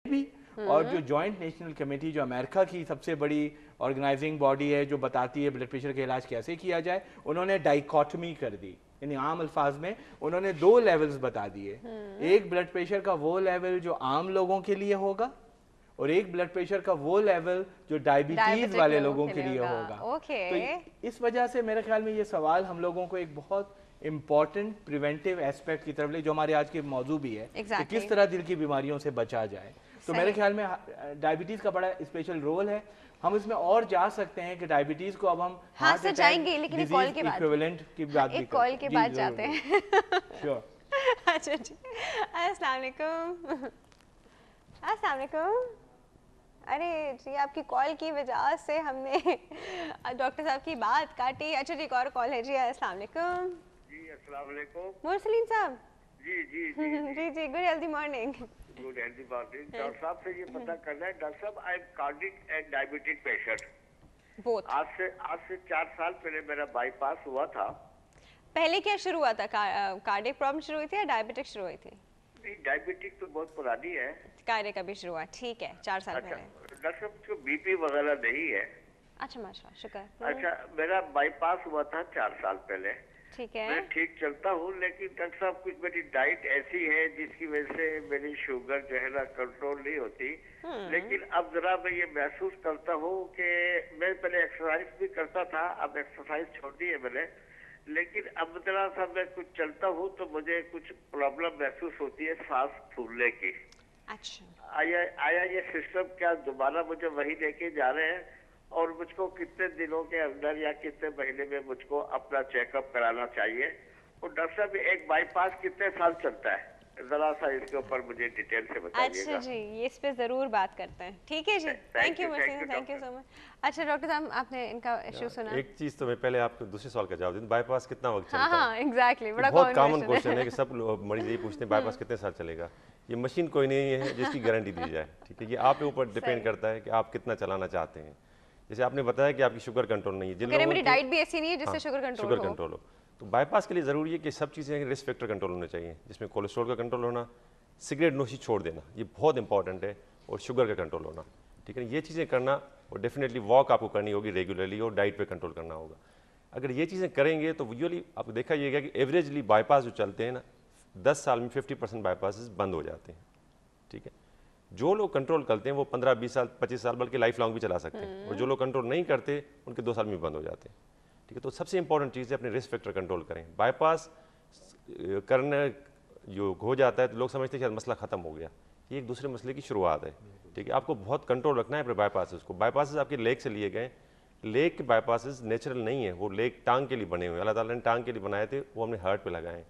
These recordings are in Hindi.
भी, और जो जॉइंट नेशनल कमेटी जो अमेरिका की सबसे बड़ी ऑर्गेनाइजिंग बॉडी है जो बताती है ब्लड प्रेशर का इलाज कैसे किया जाए, उन्होंने डाइकोटमी कर दी, यानी आम अल्फाज में उन्होंने 2 लेवल्स बता दिए। एक ब्लड प्रेशर का वो लेवल जो आम लोगों के लिए होगा, और एक ब्लड प्रेशर का वो लेवल जो डायबिटीज वाले लोगों के लिए होगा। तो इस वजह से मेरे ख्याल में ये सवाल हम लोगों को एक बहुत इम्पॉर्टेंट प्रिवेंटिव एस्पेक्ट की तरफ ले, जो हमारे आज के मौजू भी है कि किस तरह दिल की बीमारियों से बचा जाए। तो मेरे ख्याल में डायबिटीज का बड़ा स्पेशल रोल है। हम इसमें और जा सकते हैं कि डायबिटीज को अब हम हाथ से जाएंगे, लेकिन एक कॉल के बाद इक्विवेलेंट की बात भी कॉल के बाद जाते हैं। श्योर। अच्छा जी, अस्सलाम वालेकुम। अस्सलाम वालेकुम। अरे जी, आपकी कॉल की वजह से हमने डॉक्टर साहब की बात काटी। अच्छा जी, एक और कॉल है जी। अस्सलाम वालेकुम। जी अस्सलाम वालेकुम। मुरसलीन साहब। जी जी जी जी जी, good healthy morning. Good healthy morning. Doctor साहब से ये पता करना है, डॉक्टर साहब I am cardiac and diabetic patient. Both. आज से 4 साल पहले मेरा बाईपास हुआ था। पहले क्या शुरू हुआ था? कार्डिक प्रॉब्लम शुरू हुई थी या डायबिटिक शुरू हुई थी? डायबिटिक तो बहुत पुरानी है, कार्डिक का भी शुरू हुआ, ठीक है, 4 साल पहले। डॉक्टर साहब को बीपी वगैरह नहीं है। अच्छा माशाल्लाह, शुक्र। अच्छा, मेरा बाईपास हुआ था 4 साल पहले। ठीक है। मैं ठीक चलता हूँ, लेकिन डॉक्टर साहब कुछ मेरी डाइट ऐसी है जिसकी वजह से मेरी शुगर जो है ना कंट्रोल नहीं होती। लेकिन अब जरा मैं ये महसूस करता हूँ कि मैं पहले एक्सरसाइज भी करता था, अब एक्सरसाइज छोड़ दी है मैंने, लेकिन अब जरा सा मैं कुछ चलता हूँ तो मुझे कुछ प्रॉब्लम महसूस होती है सांस फूलने की। अच्छा, आया ये सिस्टम क्या दोबारा मुझे वही लेके जा रहे हैं, और मुझको कितने दिनों के अंदर या कितने महीने में मुझको अपना चेकअप कराना चाहिए? और डॉक्टर साहब, एक बाईपास कितने साल चलता है? जरा सा इसके ऊपर मुझे डिटेल से बताइएगा। अच्छा जी, ये इस पे जरूर बात करते हैं। ठीक है जी, thank you Mursaleen, thank you so much. अच्छा डॉक्टर साहब, आपने इनका इशू सुना? एक चीज तो मैं पहले आपको दूसरे सवाल का जवाब दूं, बाईपास कितना वक्त चलता है? हाँ एग्जैक्टली, बड़ा बहुत कॉमन क्वेश्चन है कि सब मरीज यही पूछते हैं बाईपास कितने साल चलेगा। ये मशीन कोई नहीं है जिसकी गारंटी दी जाए, ठीक है। ये आपके ऊपर डिपेंड करता है कि आप कितना चलाना चाहते हैं। जैसे आपने बताया कि आपकी शुगर कंट्रोल नहीं है, जिन लोगों मेरी डाइट भी ऐसी नहीं है जिससे शुगर कंट्रोल हो, तो बाईपास के लिए जरूरी है कि सब चीज़ें रिस्क फैक्टर कंट्रोल होने चाहिए, जिसमें कोलेस्ट्रॉल का कंट्रोल होना, सिगरेट नोशी छोड़ देना, ये बहुत इंपॉर्टेंट है, और शुगर का कंट्रोल होना, ठीक है। ये चीज़ें करना, और डेफिनेटली वॉक आपको करनी होगी रेगुलरली, और डाइट पे कंट्रोल करना होगा। अगर ये चीज़ें करेंगे तो यूजुअली आपको देखा जाएगा कि एवरेजली बाईपास जो चलते हैं ना, 10 साल में 50% बाईपास बंद हो जाते हैं, ठीक है। जो लोग कंट्रोल करते हैं वो 15, 20 साल, 25 साल, बल्कि लाइफ लॉन्ग भी चला सकते हैं, और जो लोग कंट्रोल नहीं करते उनके 2 साल में बंद हो जाते हैं, ठीक है। तो सबसे इंपॉर्टेंट चीज़ है अपने रिस्क फैक्टर कंट्रोल करें। बाईपास करने जो हो जाता है तो लोग समझते हैं शायद मसला खत्म हो गया, ये एक दूसरे मसले की शुरुआत है, ठीक है। आपको बहुत कंट्रोल रखना है अपने बाईपासेस को। बाईपासेस आपके लेग से लिए गए, लेग के बाईपासेस नेचुरल नहीं है, वो लेग टांग के लिए बने हुए, अल्लाह ताला ने टांग के लिए बनाए थे, वो हमने हार्ट पे लगाए।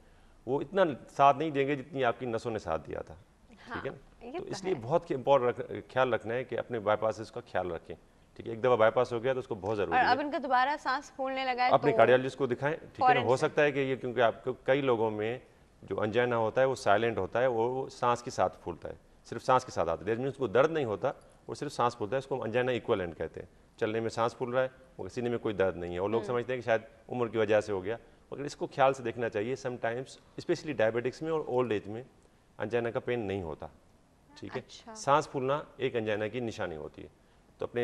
वो इतना साथ नहीं देंगे जितनी आपकी नसों ने साथ दिया था, ठीक है ना। तो इसलिए बहुत इंपॉर्टेंट ख्याल रखना है कि अपने बाईपासेस का ख्याल रखें, ठीक है। एक दफ़ा बाईपास हो गया तो उसको बहुत जरूरी है। अब इनका दोबारा सांस फूलने लगा है अपने कार्डियोलॉजिस्ट को दिखाएं, ठीक है ना। हो सकता है कि ये, क्योंकि आपको कई लोगों में जो अंजाइना होता है वो साइलेंट होता है, वो सांस के साथ फूलता है, सिर्फ सांस के साथ आता है, मीन उसको दर्द नहीं होता, वो सिर्फ सांस फूलता है, उसको अंजाइना इक्विवेलेंट कहते हैं। चलने में सांस फूल रहा है, वो सीने में कोई दर्द नहीं है, और लोग समझते हैं कि शायद उम्र की वजह से हो गया, मगर इसको ख्याल से देखना चाहिए। समटाइम्स स्पेशली डायबिटिक्स में और ओल्ड एज में अंजाइना का पेन नहीं होता, ठीक है। अच्छा। सांस फूलना एक अंजाइना की निशानी होती है। तो अपने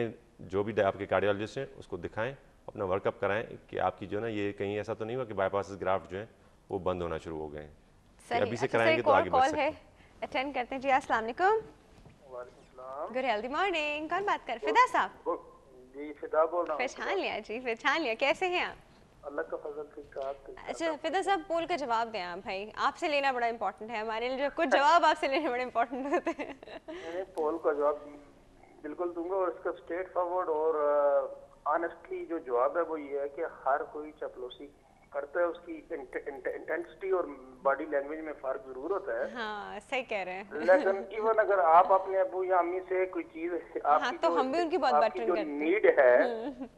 जो भी आपके कार्डियोलॉजिस्ट हैं उसको दिखाएं, अपना वर्कअप कराएं कि आपकी जो है ना, ये कहीं ऐसा तो नहीं हुआ कि बाईपास ग्राफ्ट जो है वो बंद होना शुरू हो गए हैं। अभी से कराएंगे तो आगे बढ़ सकते हैं। अटेंड करते हैं जी। अस्सलाम वालेकुम। गुड हेल्दी मॉर्निंग, कौन बात कर? फिदा साहब जी, फिदा बोल रहा हूँ। पहचान लिया जी, पहचान लिया। कैसे हैं आप? अल्लाह का फजल ठीक ठाक। अच्छा फिदा साहब, पोल का जवाब दें आप भाई, आपसे लेना बड़ा इंपॉर्टेंट है हमारे लिए, जो कुछ जवाब आपसे लेने बड़े इंपॉर्टेंट होते हैं। मैंने पोल का जवाब बिल्कुल दूंगा, और इसका स्ट्रेट फॉरवर्ड और ऑनेस्टली जो जवाब है वो ये है कि हर कोई चपलूसी करता है, उसकी इंटेंसिटी और बॉडी लैंग्वेज में फर्क जरूर होता है। हाँ सही कह रहे हैं। लेकिन इवन अगर आप अपने अबू या अम्मी से कोई चीज हाँ, तो हम भी उनकी बहुत बातें करते हैं। नीड है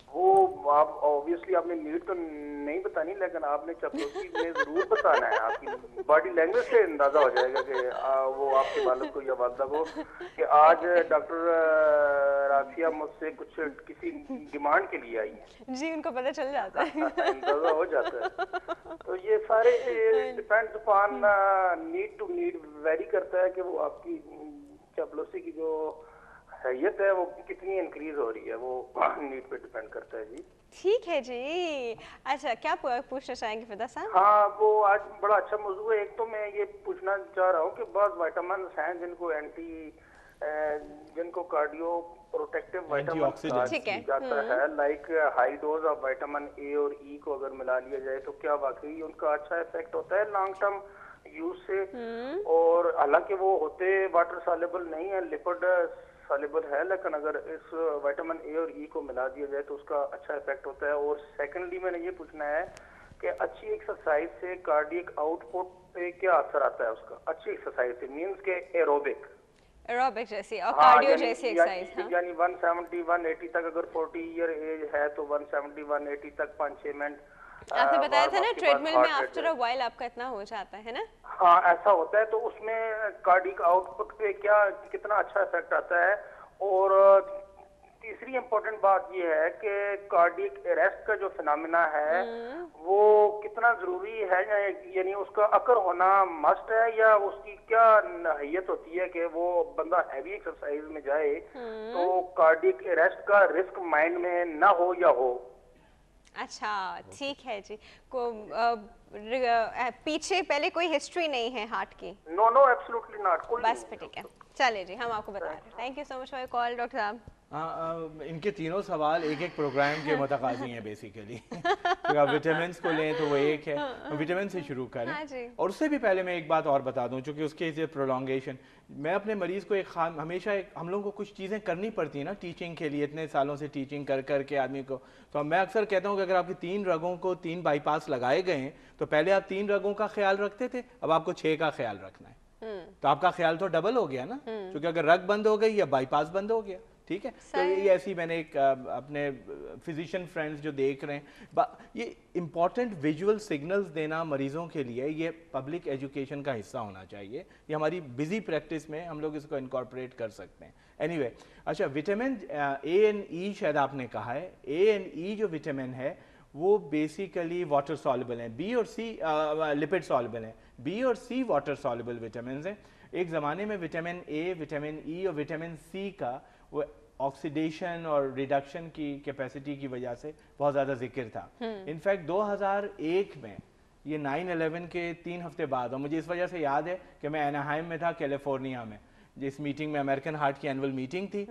वो आप ऑब्वियसली आपने नीड तो नहीं बतानी, लेकिन आपने चपलूसी में जरूर बताना है। आपकी बॉडी लैंग्वेज से अंदाजा हो जाएगा कि वो आपके वालिद को या वालदा को कि आज डॉक्टर राफिया मुझसे कुछ किसी डिमांड के लिए आई है जी, उनको पता चल जाता है। अंदाजा हो जाता है। तो ये सारे depends upon need to need vary करता है कि वो आपकी चपलूसी बच्चे की जो हैसियत है वो कितनी इंक्रीज हो रही है, वो नीट पे डिपेंड करता है जी। ठीक है जी। अच्छा, क्या पूछना चाहेंगे फिदा साहब? हाँ, वो आज बड़ा अच्छा मौजूद है। एक तो मैं ये पूछना चाह रहा हूँ कि बहुत विटामिन हैं जिनको कार्डियो प्रोटेक्टिव विटामिन Antioxidants। जाता है, like high dose of vitamin A और ई को अगर मिला लिया जाए तो क्या वाकई उनका अच्छा इफेक्ट होता है लॉन्ग टर्म यूज से? और हालांकि वो होते वाटर सॉल्युबल नहीं है, लिपिड सॉल्युबल है, लेकिन अगर इस विटामिन ए और ई को मिला दिया जाए तो उसका अच्छा इफेक्ट होता है। और सेकेंडली मैंने ये पूछना है कि अच्छी एक्सरसाइज से कार्डियक आउटपुट पे क्या असर आता है उसका? अच्छी एक्सरसाइज से मींस के एरोबिक जैसी और कार्डियो जैसी एक्सरसाइज। हाँ, यानी 170 180 तक, अगर 40 ईयर एज है तो 170 180 तक 5-6 मिनट। आपने बताया था ना ट्रेडमिल में आफ्टर अ व्हाइल आपका इतना हो जाता है ना? हाँ, ऐसा होता है। तो उसमें कार्डियक आउटपुट पे क्या कितना अच्छा इफेक्ट आता है? और तीसरी इम्पोर्टेंट बात ये है कि कार्डियक अरेस्ट का जो फिनोमेना है वो कितना जरूरी है, यानी उसका अकर होना मस्ट है, या उसकी क्या नहियत होती है कि वो बंदा हैवी एक्सरसाइज में जाए तो कार्डियक अरेस्ट का रिस्क माइंड में ना हो या हो? अच्छा, ठीक है जी। पीछे पहले कोई हिस्ट्री नहीं है हार्ट की? No no, absolutely not. बस फिर ठीक है, चलिए जी, हम आपको बता रहे हैं। Thank you so much for your call doctor साहब। इनके तीनों सवाल एक एक प्रोग्राम के मुतकाजी हैं बेसिकली। तो आप विटामिन को लें तो वो एक है, विटामिन से शुरू करें। हाँ जी। और उससे भी पहले मैं एक बात और बता दूं, चूंकि उसके इस प्रोलॉन्गेशन, मैं अपने मरीज को हमेशा हम लोगों को कुछ चीज़ें करनी पड़ती है ना टीचिंग के लिए, इतने सालों से टीचिंग कर के आदमी को। तो मैं अक्सर कहता हूँ कि अगर आपकी 3 रगों को 3 बाईपास लगाए गए हैं तो पहले आप 3 रगों का ख्याल रखते थे, अब आपको 6 का ख्याल रखना है। तो आपका ख्याल तो डबल हो गया ना, क्योंकि अगर रग बंद हो गई या बाईपास बंद हो गया। ठीक है, तो ये ऐसी मैंने एक अपने फिजिशियन फ्रेंड्स जो देख रहे हैं, ये इंपॉर्टेंट विजुअल सिग्नल्स देना मरीजों के लिए, ये पब्लिक एजुकेशन का हिस्सा होना चाहिए। ये हमारी बिजी प्रैक्टिस में हम लोग इसको इनकॉर्पोरेट कर सकते हैं। एनीवे, अच्छा, विटामिन ए एंड ई शायद आपने कहा है। ए एंड ई जो विटामिन है वो बेसिकली वाटर सॉल्युबल हैं, बी और सी लिपिड सॉल्युबल हैं। बी और सी वाटर सॉल्युबल विटामिन हैं। एक ज़माने में विटामिन ए, विटामिन ई और विटामिन सी का वो ऑक्सीडेशन और रिडक्शन की कैपेसिटी की वजह से बहुत ज़्यादा जिक्र था। इनफैक्ट 2001 में, ये 9/11 के 3 हफ्ते बाद, और मुझे इस वजह से याद है कि मैं एनाहाइम में था, कैलिफोर्निया में, जिस मीटिंग में अमेरिकन हार्ट की एनुअल मीटिंग थी,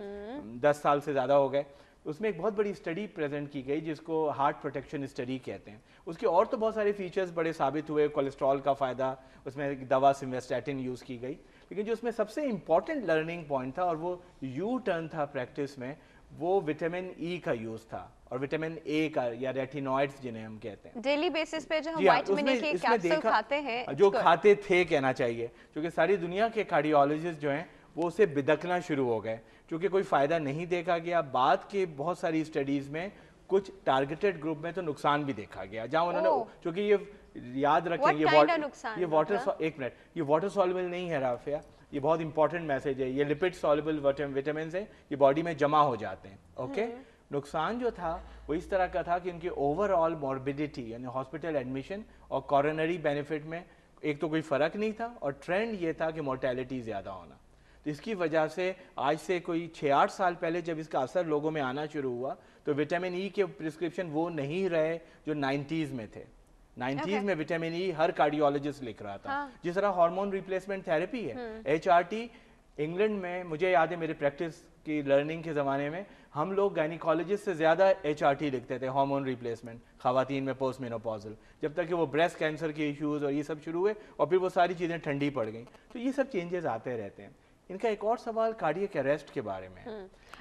10 साल से ज़्यादा हो गए। उसमें एक बहुत बड़ी स्टडी प्रेजेंट की गई जिसको हार्ट प्रोटेक्शन स्टडी कहते हैं। उसके और तो बहुत सारे फीचर्स बड़े साबित हुए, कोलेस्ट्रॉल का फ़ायदा, उसमें एक दवा सिम्वेस्टैटिन यूज़ की गई, लेकिन जो उसमें सबसे इंपॉर्टेंट लर्निंग पॉइंट था और वो यू टर्न था प्रैक्टिस में, वो विटामिन ई का यूज़ था और विटामिन ए का, या रेटिनॉइड्स जिन्हें हम कहते हैं। डेली बेसिस पे जो हम हाँ, विटामिन ए के कैप्सूल खाते हैं, जो खाते थे कहना चाहिए, क्योंकि सारी दुनिया के कार्डियोलॉजिस्ट जो हैं वो उसे बिदकना शुरू हो गए, क्योंकि कोई फ़ायदा नहीं देखा गया। बाद के बहुत सारी स्टडीज़ में कुछ टारगेटेड ग्रुप में तो नुकसान भी देखा गया, जहाँ उन्होंने, क्योंकि ये याद रखें, ये वाटर सॉल्युबल नहीं है राफिया, ये बहुत इंपॉर्टेंट मैसेज है। ये लिपिड सॉल्युबल विटामिन है, ये बॉडी में जमा हो जाते हैं। ओके, नुकसान जो था वो इस तरह का था कि उनकी ओवरऑल मॉर्बिडिटी, यानी हॉस्पिटल एडमिशन और कॉरोनरी बेनिफिट में एक तो कोई फ़र्क नहीं था, और ट्रेंड ये था कि मोर्टेलिटी ज़्यादा होना। तो इसकी वजह से आज से कोई 6-8 साल पहले जब इसका असर लोगों में आना शुरू हुआ तो विटामिन ई के प्रिस्क्रिप्शन वो नहीं रहे जो 90s में थे। 90s में विटामिन ई हर कार्डियोलॉजिस्ट लिख रहा था। जिस तरह हार्मोन रिप्लेसमेंट थेरेपी है, HRT, इंग्लैंड में मुझे याद है मेरे प्रैक्टिस की लर्निंग के ज़माने में हम लोग गायनिकोलॉजिस्ट से ज़्यादा HRT लिखते थे, हार्मोन रिप्लेसमेंट, खवातीन में पोस्ट मेनोपॉजल, जब तक कि वो ब्रेस्ट कैंसर के इश्यूज और ये सब शुरू हुए और फिर वो सारी चीज़ें ठंडी पड़ गई। तो ये सब चेंजेस आते रहते हैं। इनका एक और सवाल कार्डियक अरेस्ट के बारे में है।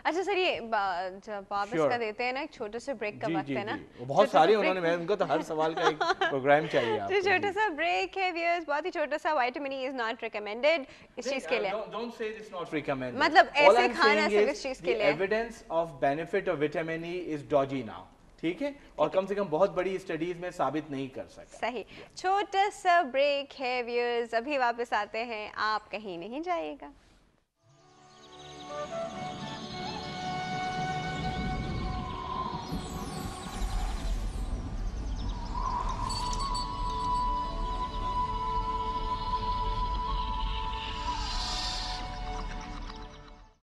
अच्छा सर, ये जब आप इसका देते हैं ना, एक छोटे से ब्रेक का वक्त है ना, बहुत सारे उन्होंने, उनको तो हर सवाल का एक प्रोग्राम चाहिए आपको। छोटा सा ब्रेक है व्यूअर्स, बहुत ही छोटा सा। Vitamin E is not recommended इस चीज के लिए। Don't say it's not recommended, मतलब ऐसे खाना सिर्फ इस चीज के लिए। Evidence of benefit of vitamin E is Doge now, ठीक है, और कम से कम बहुत बड़ी स्टडीज में साबित नहीं कर सका। सही, छोटा सा ब्रेक है व्यूअर्स, अभी वापस आते हैं, आप कहीं नहीं जाइएगा।